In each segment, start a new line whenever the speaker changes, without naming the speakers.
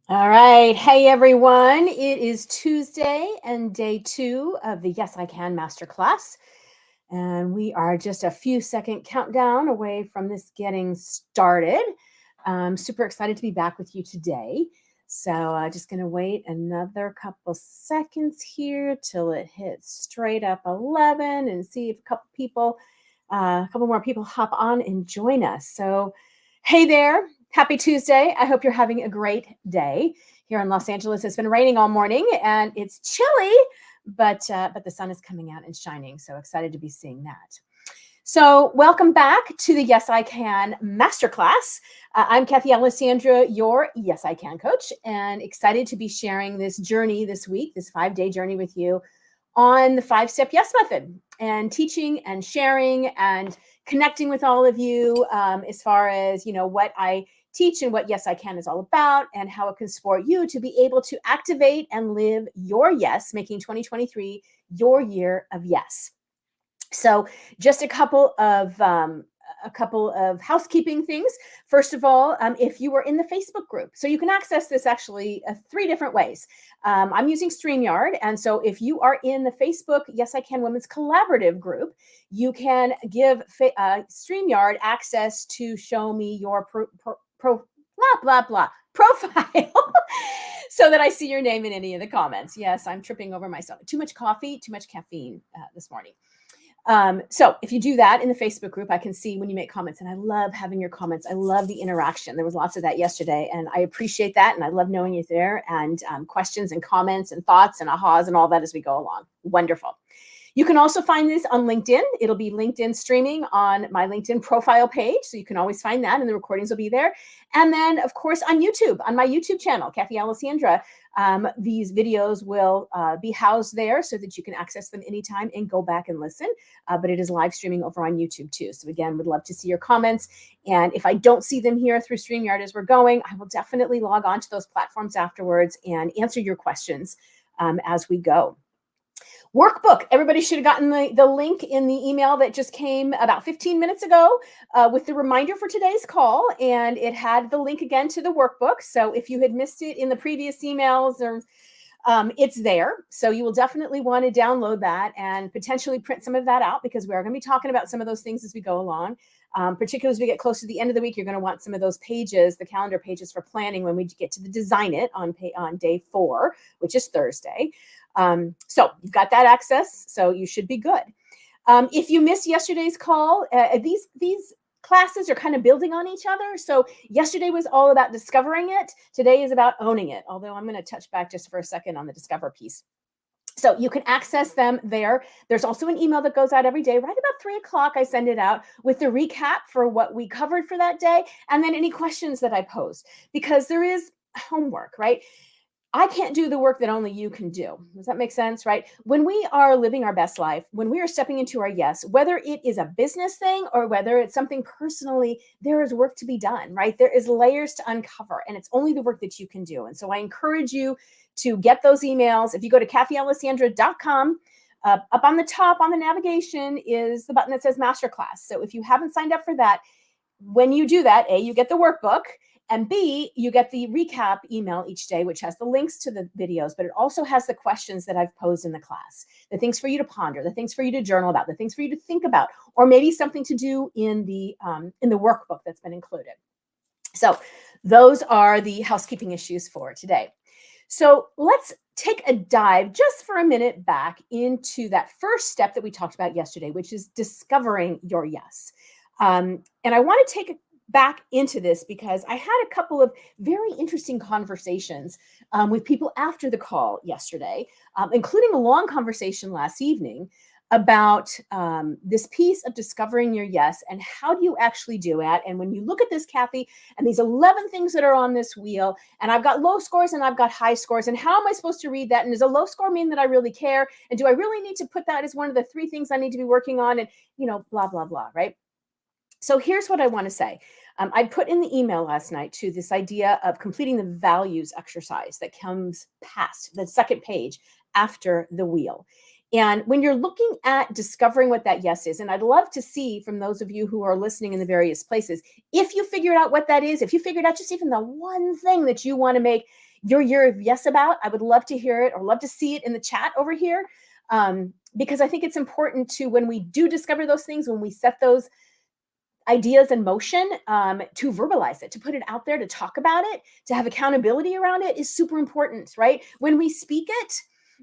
All right. Hey, everyone. It is Tuesday and day two of the Yes, I Can Masterclass. And we are just a few second countdown away from this getting started. I'm super excited to be back with you today. So, just going to wait another couple seconds here till it hits straight up 11 and see if a couple more people hop on and join us. So, hey there. Happy Tuesday. I hope you're having a great day. Here in Los Angeles, it's been raining all morning and it's chilly, but the sun is coming out and shining. So excited to be seeing that. So, welcome back to the Yes I Can Masterclass. I'm Kathy Alessandra, your Yes I Can coach, and excited to be sharing this journey this week, this 5-day journey with you on the 5-step yes method, and teaching and sharing and connecting with all of you, as far as what I teach and what Yes I Can is all about, and how it can support you to be able to activate and live your yes, making 2023 your year of yes. So, just a couple of housekeeping things. First of all, if you are in the Facebook group, so you can access this actually 3 different ways. I'm using StreamYard, and so if you are in the Facebook Yes I Can Women's Collaborative group, you can give StreamYard access to show me your blah blah blah profile. So that I see your name in any of the comments. Yes, I'm tripping over myself. Too much coffee, too much caffeine this morning. So if you do that in the Facebook group, I can see when you make comments, and I love having your comments. I love the interaction. There was lots of that yesterday, and I appreciate that. And I love knowing you're there, and questions and comments and thoughts and ahas and all that as we go along. Wonderful. You can also find this on LinkedIn. It'll be LinkedIn streaming on my LinkedIn profile page. So you can always find that, and the recordings will be there. And then, of course, on YouTube, on my YouTube channel, Kathy Alessandra. These videos will be housed there so that you can access them anytime and go back and listen. But it is live streaming over on YouTube too. So again, would love to see your comments. And if I don't see them here through StreamYard as we're going, I will definitely log on to those platforms afterwards and answer your questions as we go. Workbook. Everybody should have gotten the link in the email that just came about 15 minutes ago with the reminder for today's call. And it had the link again to the workbook. So if you had missed it in the previous emails, or it's there. So you will definitely want to download that and potentially print some of that out, because we are going to be talking about some of those things as we go along. Particularly as we get close to the end of the week, you're going to want some of those pages, the calendar pages for planning, when we get to the design it on day 4, which is Thursday. So you've got that access, so you should be good. If you missed yesterday's call, these classes are kind of building on each other. So yesterday was all about discovering it. Today is about owning it. Although I'm going to touch back just for a second on the discover piece. So you can access them there. There's also an email that goes out every day, right about 3 o'clock. I send it out with the recap for what we covered for that day, and then any questions that I posed, because there is homework, right? I can't do the work that only you can do. Does that make sense, right? When we are living our best life, when we are stepping into our yes, whether it is a business thing or whether it's something personally, there is work to be done, right? There is layers to uncover, and it's only the work that you can do. And so I encourage you to get those emails. If you go to kathyalessandra.com, up on the top on the navigation is the button that says Masterclass. So if you haven't signed up for that, when you do that, A, you get the workbook, and B, you get the recap email each day, which has the links to the videos, but it also has the questions that I've posed in the class, the things for you to ponder, the things for you to journal about, the things for you to think about, or maybe something to do in the workbook that's been included. So those are the housekeeping issues for today. So let's take a dive just for a minute back into that first step that we talked about yesterday, which is discovering your yes. And I want to take back into this because I had a couple of very interesting conversations with people after the call yesterday, including a long conversation last evening about this piece of discovering your yes and how do you actually do it. And when you look at this, Kathy, and these 11 things that are on this wheel, and I've got low scores and I've got high scores, and how am I supposed to read that? And does a low score mean that I really care? And do I really need to put that as one of the 3 things I need to be working on? And, blah, blah, blah, right? So here's what I want to say. I put in the email last night to this idea of completing the values exercise that comes past the second page after the wheel. And when you're looking at discovering what that yes is, and I'd love to see from those of you who are listening in the various places, if you figured out what that is, if you figured out just even the one thing that you want to make your year of yes about. I would love to hear it or love to see it in the chat over here. Because I think it's important to, when we do discover those things, when we set those ideas in motion, to verbalize it, to put it out there, to talk about it, to have accountability around it is super important, right? When we speak it,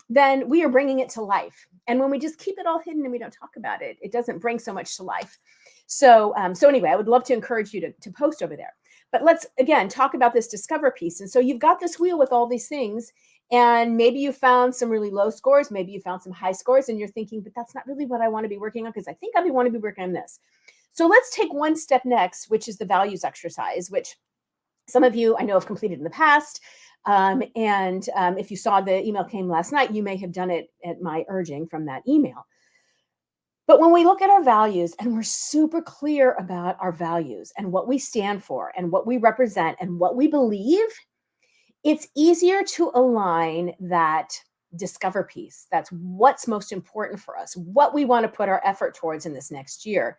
then we are bringing it to life. And when we just keep it all hidden and we don't talk about it, it doesn't bring so much to life. So anyway, I would love to encourage you to post over there. But let's, again, talk about this discover piece. And so you've got this wheel with all these things, and maybe you found some really low scores, maybe you found some high scores, and you're thinking, but that's not really what I want to be working on, because I think I want to be working on this. So let's take one step next, which is the values exercise, which some of you I know have completed in the past. If you saw the email came last night, you may have done it at my urging from that email. But when we look at our values and we're super clear about our values and what we stand for and what we represent and what we believe, it's easier to align that discover piece. That's what's most important for us, what we want to put our effort towards in this next year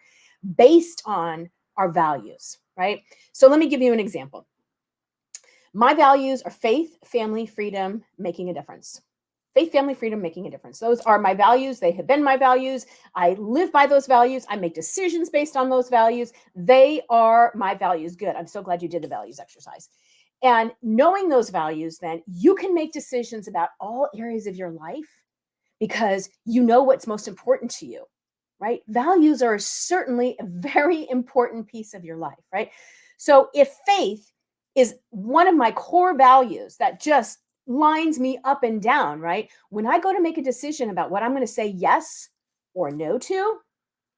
based on our values, right? So let me give you an example. My values are faith, family, freedom, making a difference. Faith, family, freedom, making a difference. Those are my values. They have been my values. I live by those values. I make decisions based on those values. They are my values. Good. I'm so glad you did the values exercise. And knowing those values, then you can make decisions about all areas of your life because you know what's most important to you, right? Values are certainly a very important piece of your life, right? So if faith is one of my core values that just lines me up and down, right? When I go to make a decision about what I'm going to say yes or no to,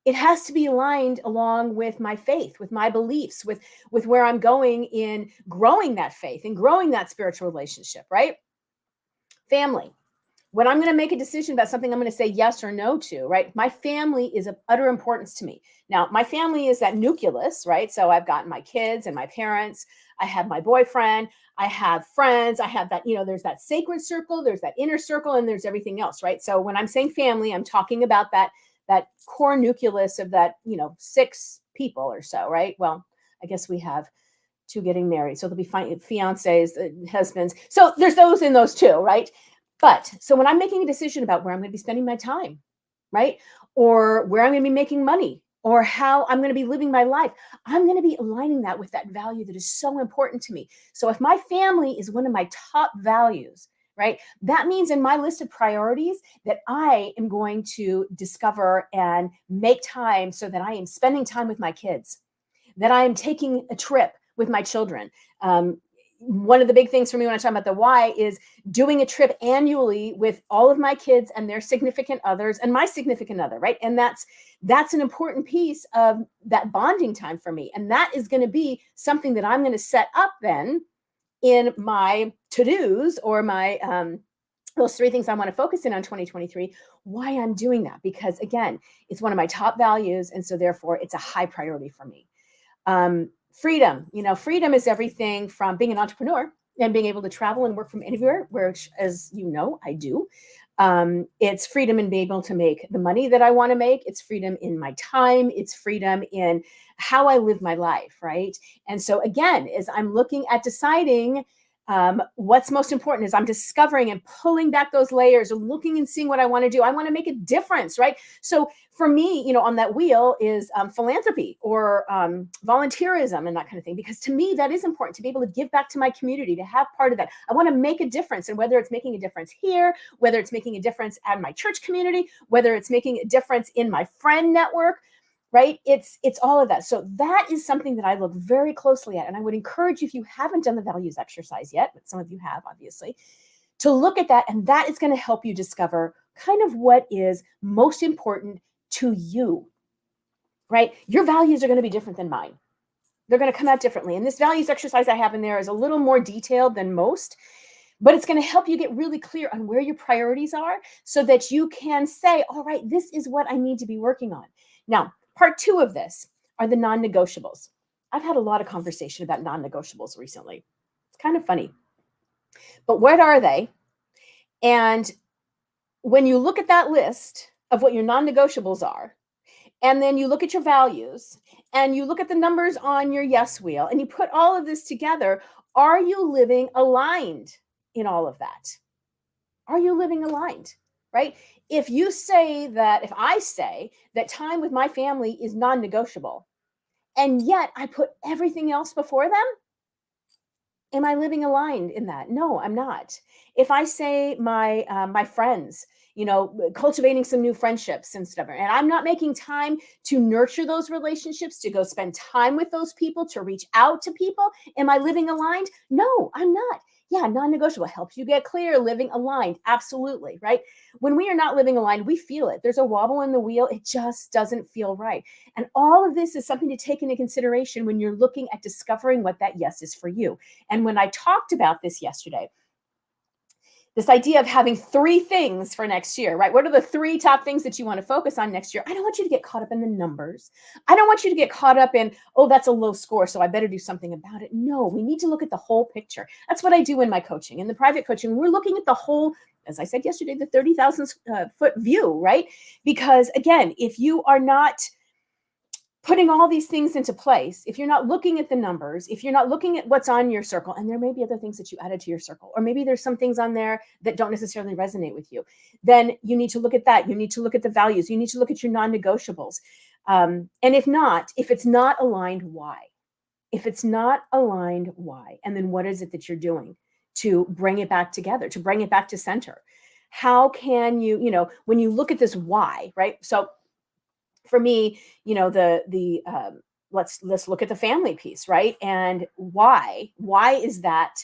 it has to be aligned along with my faith, with my beliefs, with where I'm going in growing that faith and growing that spiritual relationship, right? Family. When I'm going to make a decision about something I'm going to say yes or no to, right? My family is of utter importance to me. Now, my family is that nucleus, right? So I've got my kids and my parents. I have my boyfriend. I have friends. I have that, there's that sacred circle, there's that inner circle, and there's everything else, right? So when I'm saying family, I'm talking about that core nucleus of that, 6 people or so, right? Well, I guess we have 2 getting married. So there'll be fiancés, husbands. So there's those in those 2, right? But so when I'm making a decision about where I'm going to be spending my time, right? Or where I'm going to be making money or how I'm going to be living my life, I'm going to be aligning that with that value that is so important to me. So if my family is one of my top values, right? That means in my list of priorities that I am going to discover and make time so that I am spending time with my kids, that I am taking a trip with my children. One of the big things for me when I talk about the why is doing a trip annually with all of my kids and their significant others and my significant other, right? And that's an important piece of that bonding time for me. And that is going to be something that I'm going to set up then in my to-dos or my those 3 things I want to focus in on 2023, why I'm doing that. Because again, it's one of my top values. And so therefore it's a high priority for me. Freedom, freedom is everything from being an entrepreneur and being able to travel and work from anywhere, which, as you know, I do. It's freedom in being able to make the money that I want to make. It's freedom in my time. It's freedom in how I live my life, right? And so again, as I'm looking at deciding what's most important, is I'm discovering and pulling back those layers and looking and seeing what I want to do. I want to make a difference, right? So for me, on that wheel is philanthropy or volunteerism and that kind of thing, because to me, that is important to be able to give back to my community, to have part of that. I want to make a difference. And whether it's making a difference here, whether it's making a difference at my church community, whether it's making a difference in my friend network, right? It's all of that. So that is something that I look very closely at. And I would encourage you, if you haven't done the values exercise yet, but some of you have, obviously, to look at that. And that is going to help you discover kind of what is most important to you, right? Your values are going to be different than mine. They're going to come out differently. And this values exercise I have in there is a little more detailed than most, but it's going to help you get really clear on where your priorities are so that you can say, all right, this is what I need to be working on. Now, part 2 of this are the non-negotiables. I've had a lot of conversation about non-negotiables recently. It's kind of funny. But what are they? And when you look at that list of what your non-negotiables are, and then you look at your values, and you look at the numbers on your yes wheel, and you put all of this together, are you living aligned in all of that? Are you living aligned? Right? If I say that time with my family is non-negotiable, and yet I put everything else before them, am I living aligned in that? No, I'm not. If I say my friends, cultivating some new friendships and stuff, and I'm not making time to nurture those relationships, to go spend time with those people, to reach out to people, am I living aligned? No, I'm not. Yeah, non-negotiable helps you get clear, living aligned. Absolutely, right? When we are not living aligned, we feel it. There's a wobble in the wheel. It just doesn't feel right. And all of this is something to take into consideration when you're looking at discovering what that yes is for you. And when I talked about this yesterday, this idea of having 3 things for next year, right? What are the 3 top things that you want to focus on next year? I don't want you to get caught up in the numbers. I don't want you to get caught up in, oh, that's a low score, so I better do something about it. No, we need to look at the whole picture. That's what I do in my coaching. In the private coaching, we're looking at the whole, as I said yesterday, the 30,000 foot view, right? Because again, if you are not putting all these things into place, if you're not looking at the numbers, if you're not looking at what's on your circle, and there may be other things that you added to your circle, or maybe there's some things on there that don't necessarily resonate with you, then you need to look at that. You need to look at the values. You need to look at your non-negotiables. And if it's not aligned, why? If it's not aligned, why? And then what is it that you're doing to bring it back together, to bring it back to center? How can you, when you look at this why, right? So for me, let's look at the family piece, right? And why is that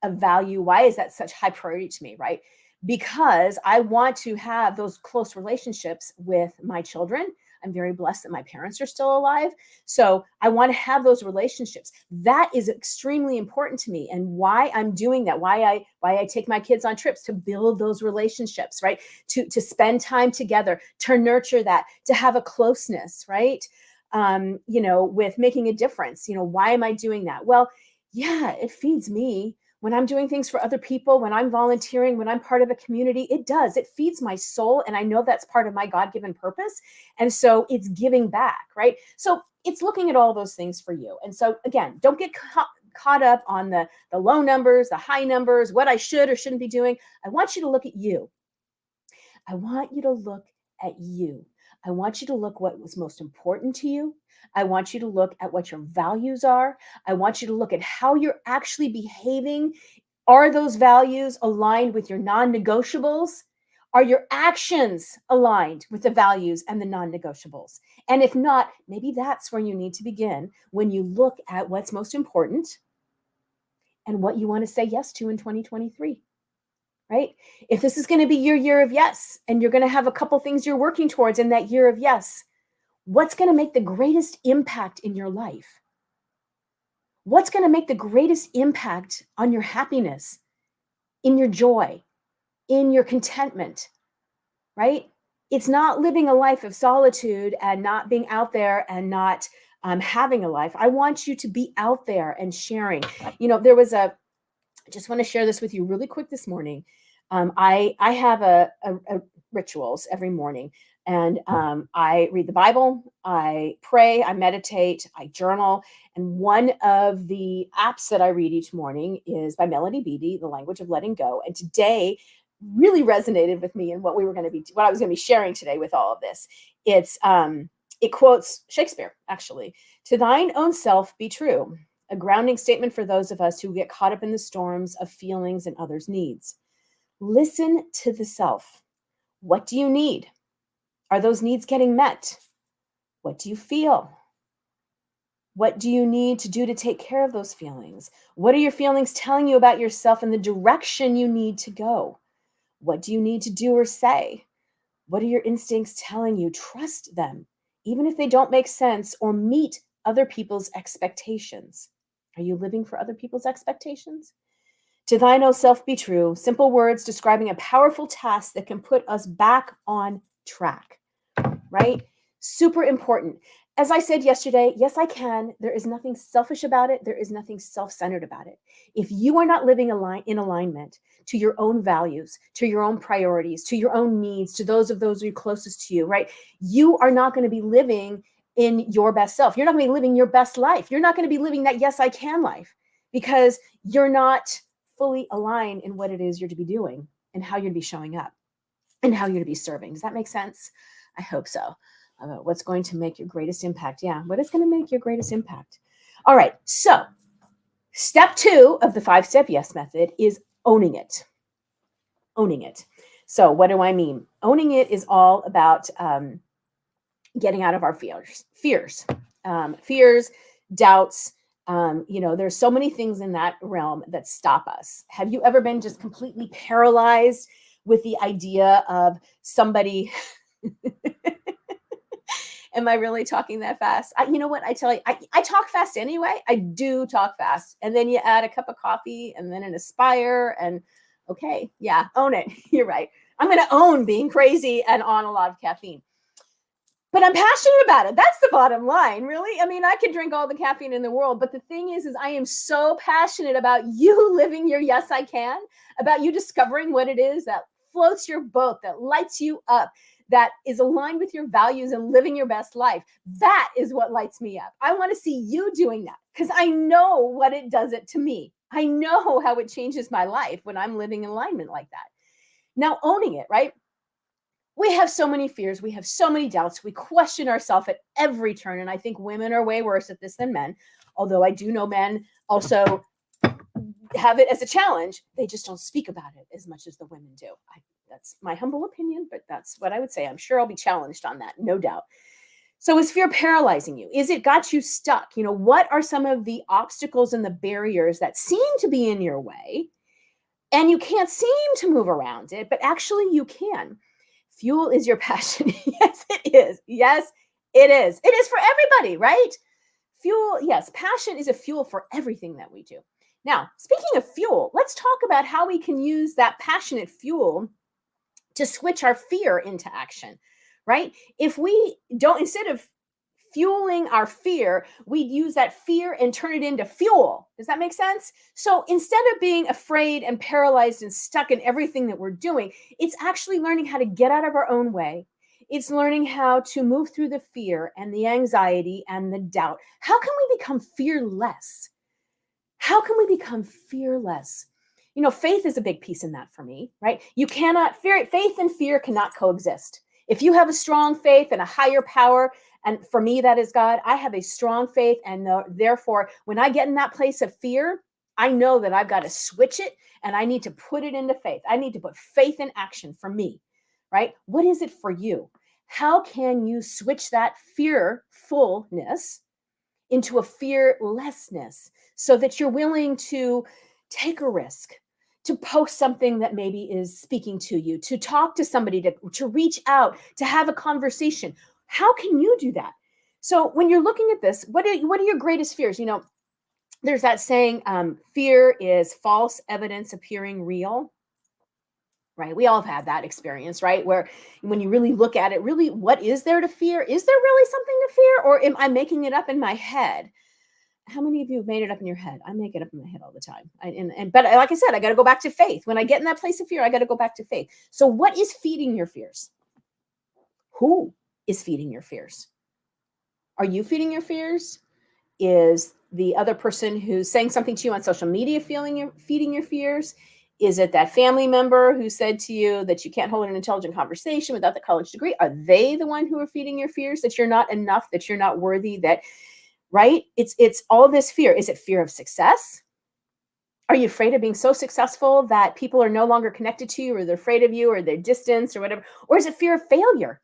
a value? Why is that such high priority to me, right? Because I want to have those close relationships with my children. I'm very blessed that my parents are still alive. So I want to have those relationships. That is extremely important to me. And why I'm doing that, why I take my kids on trips, to build those relationships, right? To spend time together, to nurture that, to have a closeness, right? With making a difference. Why am I doing that? Well, yeah, it feeds me. When I'm doing things for other people, when I'm volunteering, when I'm part of a community, it feeds my soul. And I know that's part of my God-given purpose. And so it's giving back, right? So it's looking at all those things for you. And so again, don't get caught up on the low numbers, the high numbers, what I should or shouldn't be doing. I want you to look at you. I want you to look at you. I want you to look what was most important to you. I want you to look at what your values are. I want you to look at how you're actually behaving. Are those values aligned with your non-negotiables? Are your actions aligned with the values and the non-negotiables? And if not, maybe that's where you need to begin when you look at what's most important and what you want to say yes to in 2023. Right? If this is going to be your year of yes, and you're going to have a couple things you're working towards in that year of yes, what's going to make the greatest impact in your life? What's going to make the greatest impact on your happiness, in your joy, in your contentment, right? It's not living a life of solitude and not being out there and not having a life. I want you to be out there and sharing. I just want to share this with you really quick this morning. I have a rituals every morning, and I read the Bible, I pray, I meditate, I journal, and one of the apps that I read each morning is by Melanie Beattie, The Language of Letting Go. And today really resonated with me and what I was going to be sharing today with all of this. It quotes Shakespeare, actually. "To thine own self be true," a grounding statement for those of us who get caught up in the storms of feelings and others' needs. Listen to the self. What do you need? Are those needs getting met? What do you feel? What do you need to do to take care of those feelings? What are your feelings telling you about yourself and the direction you need to go? What do you need to do or say? What are your instincts telling you? Trust them, even if they don't make sense or meet other people's expectations. Are you living for other people's expectations? To thine own self be true. Simple words describing a powerful task that can put us back on track, right? Super important. As I said yesterday, yes, I can. There is nothing selfish about it. There is nothing self-centered about it. If you are not living in alignment to your own values, to your own priorities, to your own needs, to those who are closest to you, right? You are not going to be living in your best self. You're not going to be living your best life. You're not going to be living that yes, I can life, because you're not fully align in what it is you're to be doing and how you're to be showing up and how you're to be serving. Does that make sense? I hope so. What's going to make your greatest impact? Yeah, what is going to make your greatest impact? All right, so step 2 of the 5-step yes method is owning it. Owning it. So what do I mean? Owning it is all about getting out of our fears, doubts. There's so many things in that realm that stop us. Have you ever been just completely paralyzed with the idea of somebody? Am I really talking that fast? You know what? I tell you, I talk fast anyway. I do talk fast. And then you add a cup of coffee and then an Aspire and okay, yeah, own it. You're right. I'm going to own being crazy and on a lot of caffeine. But I'm passionate about it. That's the bottom line, really. I mean, I could drink all the caffeine in the world, but the thing is I am so passionate about you living your yes, I can, about you discovering what it is that floats your boat, that lights you up, that is aligned with your values and living your best life. That is what lights me up. I want to see you doing that because I know what it does it to me. I know how it changes my life when I'm living in alignment like that. Now, owning it, right? We have so many fears. We have so many doubts. We question ourselves at every turn. And I think women are way worse at this than men. Although I do know men also have it as a challenge. They just don't speak about it as much as the women do. That's my humble opinion, but that's what I would say. I'm sure I'll be challenged on that, no doubt. So is fear paralyzing you? Is it got you stuck? What are some of the obstacles and the barriers that seem to be in your way? And you can't seem to move around it, but actually you can. Fuel is your passion. Yes, it is. Yes, it is. It is for everybody, right? Fuel, yes, passion is a fuel for everything that we do. Now, speaking of fuel, let's talk about how we can use that passionate fuel to switch our fear into action, right? If we don't, instead of fueling our fear, we'd use that fear and turn it into fuel. Does that make sense? So instead of being afraid and paralyzed and stuck in everything that we're doing, it's actually learning how to get out of our own way. It's learning how to move through the fear and the anxiety and the doubt. How can we become fearless? How can we become fearless? Faith is a big piece in that for me, right? Faith and fear cannot coexist. If you have a strong faith and a higher power, and for me, that is God, I have a strong faith. And therefore, when I get in that place of fear, I know that I've got to switch it and I need to put it into faith. I need to put faith in action for me, right? What is it for you? How can you switch that fearfulness into a fearlessness so that you're willing to take a risk, to post something that maybe is speaking to you, to talk to somebody, to reach out, to have a conversation? How can you do that? So when you're looking at this, what are your greatest fears? There's that saying, fear is false evidence appearing real, right? We all have had that experience, right? Where when you really look at it, really, what is there to fear? Is there really something to fear? Or am I making it up in my head? How many of you have made it up in your head? I make it up in my head all the time. But like I said, I got to go back to faith. When I get in that place of fear, I got to go back to faith. So what is feeding your fears? Who is feeding your fears? Are you feeding your fears? Is the other person who's saying something to you on social media feeding your fears? Is it that family member who said to you that you can't hold an intelligent conversation without the college degree? Are they the one who are feeding your fears, that you're not enough, that you're not worthy, right? It's all this fear. Is it fear of success? Are you afraid of being so successful that people are no longer connected to you, or they're afraid of you, or they're distanced or whatever? Or is it fear of failure?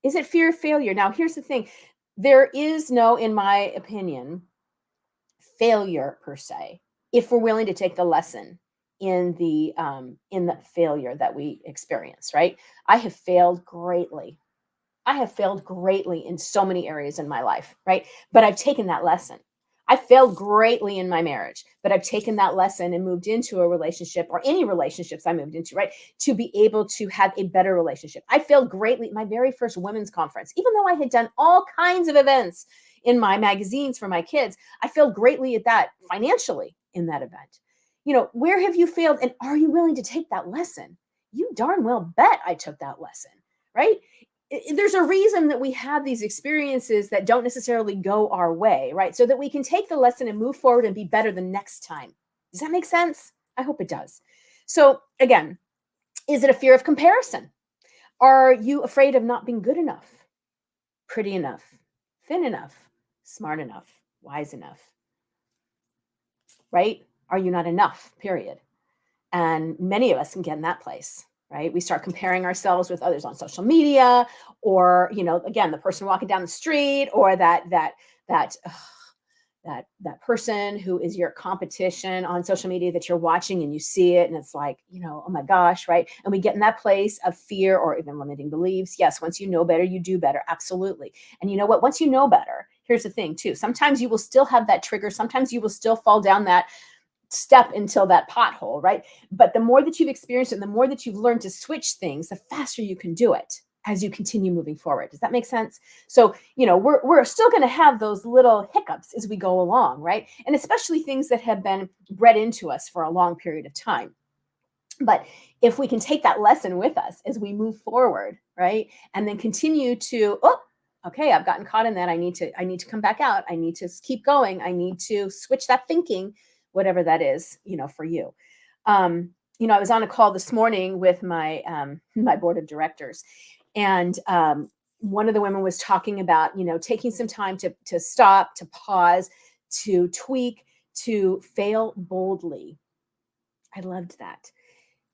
Is it fear of failure? Now, here's the thing. There is no, in my opinion, failure per se, if we're willing to take the lesson in the failure that we experience, right? I have failed greatly. I have failed greatly in so many areas in my life, right? But I've taken that lesson. I failed greatly in my marriage, but I've taken that lesson and moved into a relationship, or any relationships I moved into, right? To be able to have a better relationship. I failed greatly at my very first women's conference. Even though I had done all kinds of events in my magazines for my kids, I failed greatly at that financially in that event. Where have you failed? And are you willing to take that lesson? You darn well bet I took that lesson, right? There's a reason that we have these experiences that don't necessarily go our way, right? So that we can take the lesson and move forward and be better the next time. Does that make sense? I hope it does. So again, is it a fear of comparison? Are you afraid of not being good enough, pretty enough, thin enough, smart enough, wise enough, right? Are you not enough, period? And many of us can get in that place, right? We start comparing ourselves with others on social media, or, again, the person walking down the street, or that that person who is your competition on social media that you're watching, and you see it and it's like, oh my gosh, right? And we get in that place of fear or even limiting beliefs. Yes, once you know better, you do better. Absolutely. And you know what? Once you know better, here's the thing too. Sometimes you will still have that trigger. Sometimes you will still fall down that step until that pothole, right? But the more that you've experienced it, and the more that you've learned to switch things, the faster you can do it as you continue moving forward. Does that make sense? So, we're still going to have those little hiccups as we go along, right? And especially things that have been bred into us for a long period of time. But if we can take that lesson with us as we move forward, right? And then continue to, okay, I've gotten caught in that. I need to come back out. I need to keep going. I need to switch that thinking, whatever that is, for you. I was on a call this morning with my my board of directors, and one of the women was talking about, taking some time to stop, to pause, to tweak, to fail boldly. I loved that.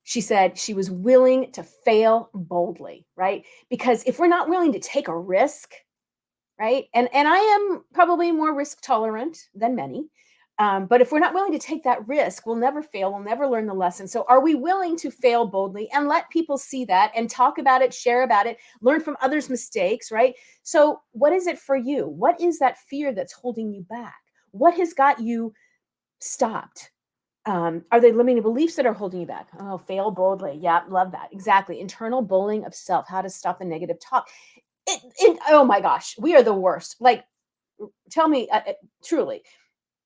She said she was willing to fail boldly, right? Because if we're not willing to take a risk, right? And I am probably more risk tolerant than many. But if we're not willing to take that risk, we'll never fail. We'll never learn the lesson. So are we willing to fail boldly and let people see that and talk about it, share about it, learn from others' mistakes, right? So what is it for you? What is that fear that's holding you back? What has got you stopped? Are they limiting beliefs that are holding you back? Oh, fail boldly. Yeah, love that. Exactly. Internal bullying of self, how to stop the negative talk. Oh my gosh, we are the worst. Like, tell me, truly,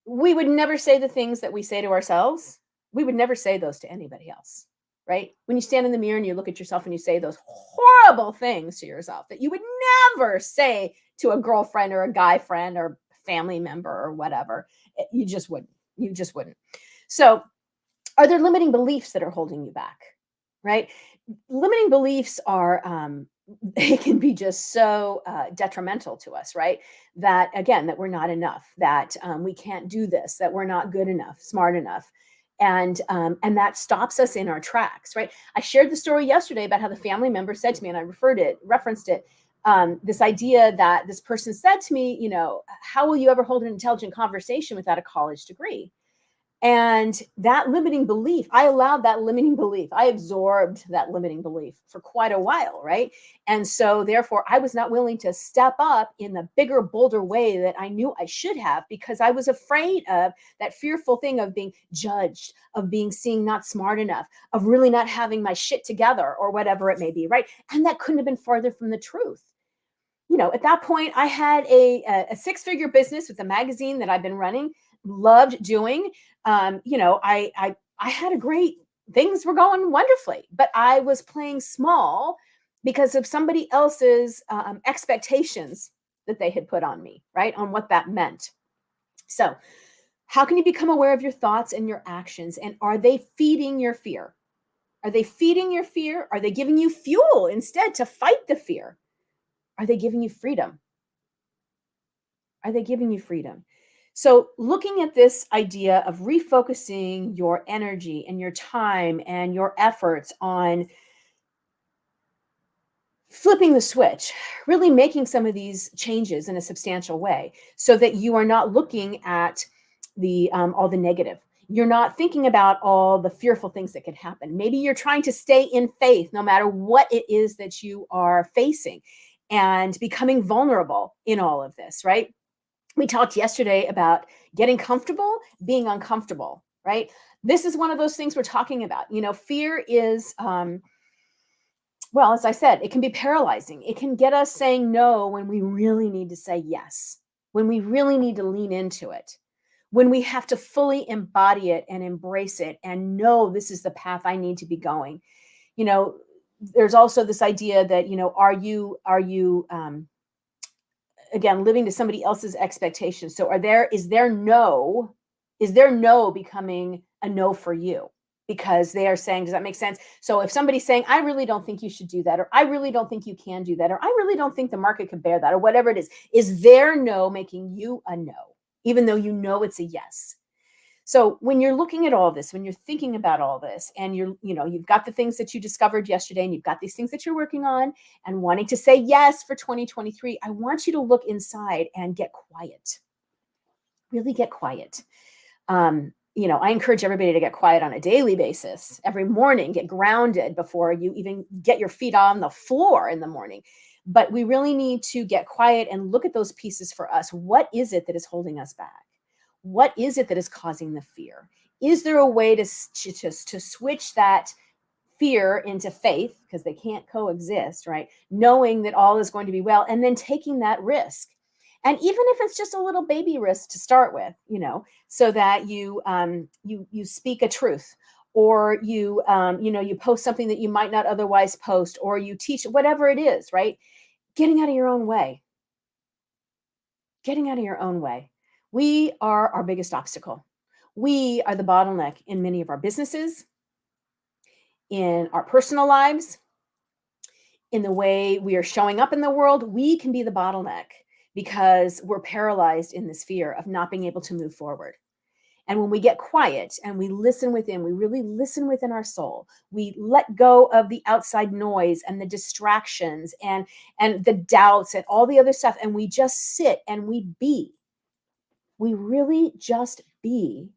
we would never say the things that we say to ourselves. We would never say those to anybody else, right? When you stand in the mirror and you look at yourself and you say those horrible things to yourself that you would never say to a girlfriend or a guy friend or family member or whatever, you just wouldn't. You just wouldn't. So, are there limiting beliefs that are holding you back, right? Limiting beliefs are they can be just so detrimental to us, right? That again, that we're not enough, that we can't do this, that we're not good enough, smart enough, and that stops us in our tracks, right? I shared the story yesterday about how the family member said to me, and I referenced it. This idea that this person said to me, how will you ever hold an intelligent conversation without a college degree? And that limiting belief, I allowed that limiting belief. I absorbed that limiting belief for quite a while, right? And so, therefore, I was not willing to step up in the bigger, bolder way that I knew I should have, because I was afraid of that fearful thing of being judged, of being seen not smart enough, of really not having my shit together, or whatever it may be, right? And that couldn't have been farther from the truth. At that point, I had a six-figure business with a magazine that I've been running, loved doing. I had a great, things were going wonderfully, but I was playing small because of somebody else's expectations that they had put on me, right? On what that meant. So, how can you become aware of your thoughts and your actions? And are they feeding your fear? Are they feeding your fear? Are they giving you fuel instead to fight the fear? Are they giving you freedom? Are they giving you freedom? So, looking at this idea of refocusing your energy and your time and your efforts on flipping the switch, really making some of these changes in a substantial way, so that you are not looking at the all the negative. You're not thinking about all the fearful things that could happen. Maybe you're trying to stay in faith no matter what it is that you are facing, and becoming vulnerable in all of this, right? We talked yesterday about getting comfortable, being uncomfortable, right? This is one of those things we're talking about. Fear is, well, as I said, it can be paralyzing. It can get us saying no when we really need to say yes, when we really need to lean into it, when we have to fully embody it and embrace it and know this is the path I need to be going. You know, there's also this idea that, are you again living to somebody else's expectations? So is there no becoming a no for you? because they are saying, does that make sense? So if somebody's saying, I really don't think you should do that, or I really don't think you can do that, or I really don't think the market could bear that, or whatever it is their no making you a no, even though you know it's a yes? So when you're looking at all this, when you're thinking about all this, and you've got the things that you discovered yesterday, and you've got these things that you're working on and wanting to say yes for 2023, I want you to look inside and get quiet. Really get quiet. I encourage everybody to get quiet on a daily basis. Every morning, get grounded before you even get your feet on the floor in the morning. But we really need to get quiet and look at those pieces for us. What is it that is holding us back? What is it that is causing the fear? Is there a way to switch that fear into faith, because they can't coexist, right? Knowing that all is going to be well, and then taking that risk. And even if it's just a little baby risk to start with, so that you speak a truth, or you post something that you might not otherwise post, or you teach, whatever it is, right? Getting out of your own way. Getting out of your own way. We are our biggest obstacle. We are the bottleneck in many of our businesses, in our personal lives, in the way we are showing up in the world. We can be the bottleneck because we're paralyzed in this fear of not being able to move forward. And when we get quiet and we listen within, we really listen within our soul, we let go of the outside noise and the distractions and the doubts and all the other stuff, and we just sit and we be. We really just be.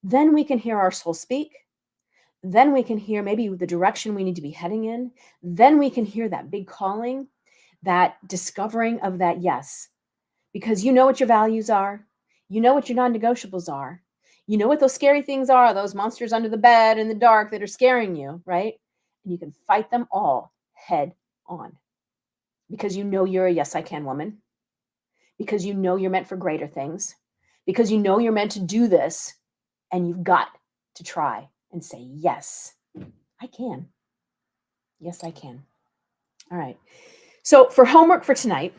Then we can hear our soul speak. Then we can hear maybe the direction we need to be heading in. Then we can hear that big calling, that discovering of that yes. Because you know what your values are. You know what your non-negotiables are. You know what those scary things are, those monsters under the bed in the dark that are scaring you, right? And you can fight them all head on. Because you know you're a yes, I can woman. Because you know you're meant for greater things. Because you know you're meant to do this. And you've got to try and say, yes, I can. Yes, I can. All right. So for homework for tonight,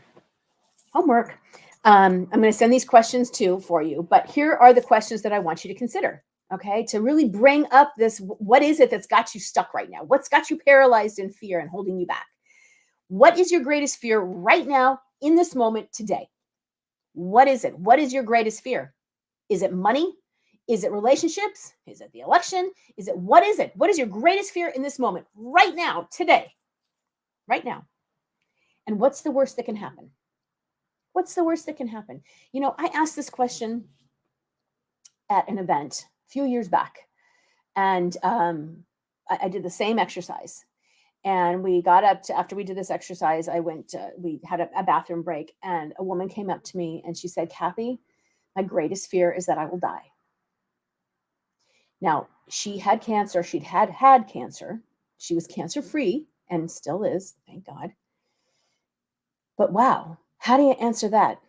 I'm going to send these questions too for you, but here are the questions that I want you to consider, okay? To really bring up this, what is it that's got you stuck right now? What's got you paralyzed in fear and holding you back? What is your greatest fear right now in this moment today? What is it? What is your greatest fear? Is it money? Is it relationships? Is it the election? What is it? What is your greatest fear in this moment right now, today? Right now. And what's the worst that can happen? What's the worst that can happen? I asked this question at an event a few years back, and I did the same exercise. And we got up to, after we did this exercise, we had a bathroom break, and a woman came up to me and she said, Kathy, my greatest fear is that I will die. Now, she had cancer. She'd had cancer. She was cancer-free and still is, thank God. But wow, how do you answer that,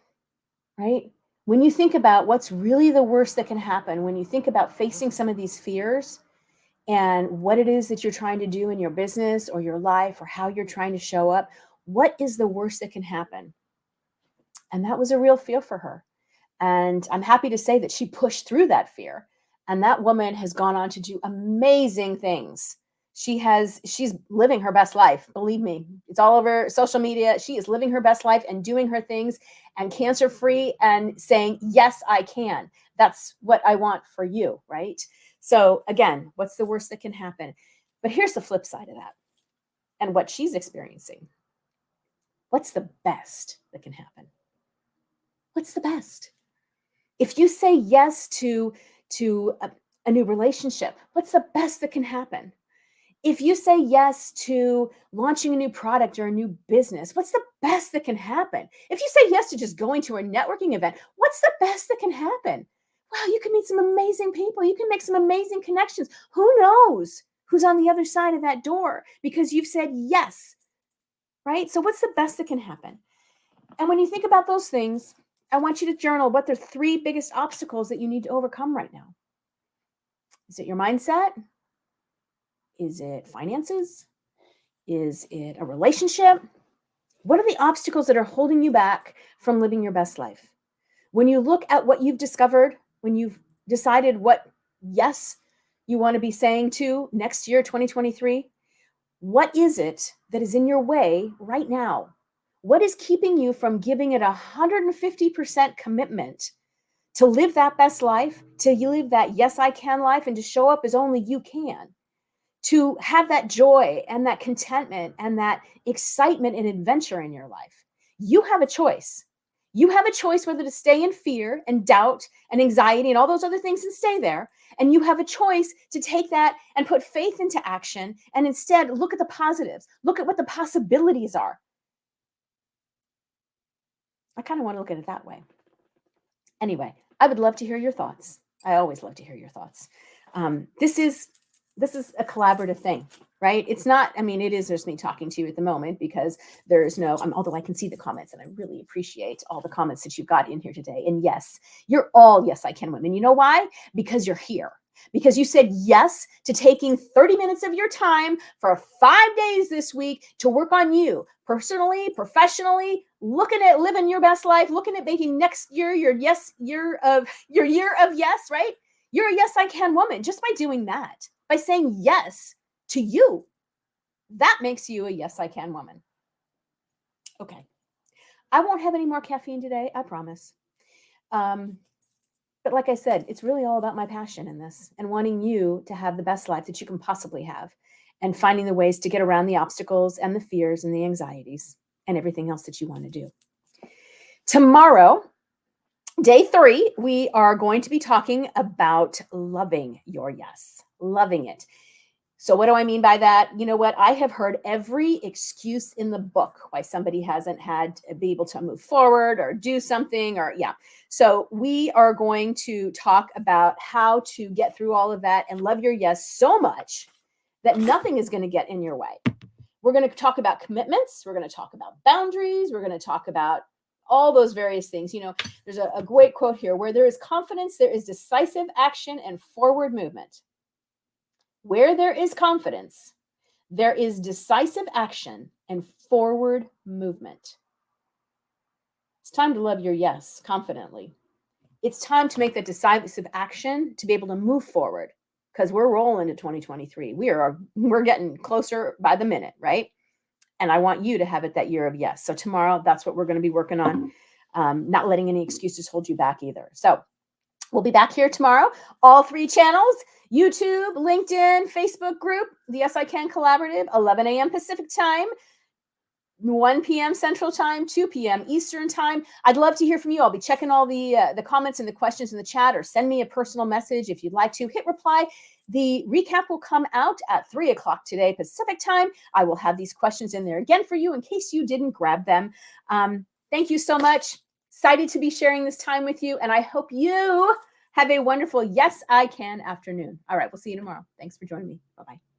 right? When you think about what's really the worst that can happen, when you think about facing some of these fears and what it is that you're trying to do in your business or your life or how you're trying to show up, what is the worst that can happen? And that was a real fear for her. And I'm happy to say that she pushed through that fear. And that woman has gone on to do amazing things. She's living her best life. Believe me, it's all over social media. She is living her best life and doing her things and cancer-free and saying, yes, I can. That's what I want for you, right? So again, what's the worst that can happen? But here's the flip side of that and what she's experiencing. What's the best that can happen? What's the best? If you say yes to a new relationship, what's the best that can happen? If you say yes to launching a new product or a new business, what's the best that can happen? If you say yes to just going to a networking event, what's the best that can happen? Wow, you can meet some amazing people. You can make some amazing connections. Who knows who's on the other side of that door because you've said yes, right? So what's the best that can happen? And when you think about those things, I want you to journal what the 3 biggest obstacles that you need to overcome right now. Is it your mindset? Is it finances? Is it a relationship? What are the obstacles that are holding you back from living your best life? When you look at what you've discovered, when you've decided what yes you want to be saying to next year, 2023? What is it that is in your way right now? What is keeping you from giving it 150% commitment to live that best life, to live that yes, I can life, and to show up as only you can, to have that joy and that contentment and that excitement and adventure in your life? You have a choice. You have a choice whether to stay in fear and doubt and anxiety and all those other things and stay there. And you have a choice to take that and put faith into action and instead look at the positives, look at what the possibilities are. I kind of want to look at it that way. Anyway, I would love to hear your thoughts. I always love to hear your thoughts. This is a collaborative thing, right? It's not, I mean, it is just me talking to you at the moment because there's no, although I can see the comments and I really appreciate all the comments that you've got in here today. And yes, you're all Yes, I Can women. You know why? Because you're here. Because you said yes to taking 30 minutes of your time for 5 days this week to work on you personally, professionally, looking at living your best life, looking at making next year your year of yes, right? You're a Yes, I Can woman just by doing that, by saying yes to you. That makes you a Yes, I Can woman. Okay. I won't have any more caffeine today, I promise. But like I said, it's really all about my passion in this and wanting you to have the best life that you can possibly have and finding the ways to get around the obstacles and the fears and the anxieties and everything else that you want to do. Tomorrow, day 3, we are going to be talking about loving your yes, loving it. So what do I mean by that? You know what? I have heard every excuse in the book why somebody hasn't had to be able to move forward or do something or yeah. So we are going to talk about how to get through all of that and love your yes so much that nothing is going to get in your way. We're going to talk about commitments. We're going to talk about boundaries. We're going to talk about all those various things. You know, there's a great quote here: where there is confidence, there is decisive action and forward movement. Where there is confidence, there is decisive action and forward movement. It's time to love your yes confidently. It's time to make that decisive action to be able to move forward because we're rolling into 2023. We're getting closer by the minute, right? And I want you to have it that year of yes. So tomorrow, that's what we're going to be working on. Not letting any excuses hold you back either. So we'll be back here tomorrow. All 3 channels: YouTube, LinkedIn, Facebook group, the Yes, I Can Collaborative, 11 a.m. Pacific time, 1 p.m. Central time, 2 p.m. Eastern time. I'd love to hear from you. I'll be checking all the comments and the questions in the chat, or send me a personal message if you'd like to. Hit reply. The recap will come out at 3 o'clock today Pacific time. I will have these questions in there again for you in case you didn't grab them. Thank you so much. Excited to be sharing this time with you, and I hope you have a wonderful Yes, I Can afternoon. All right, we'll see you tomorrow. Thanks for joining me. Bye-bye.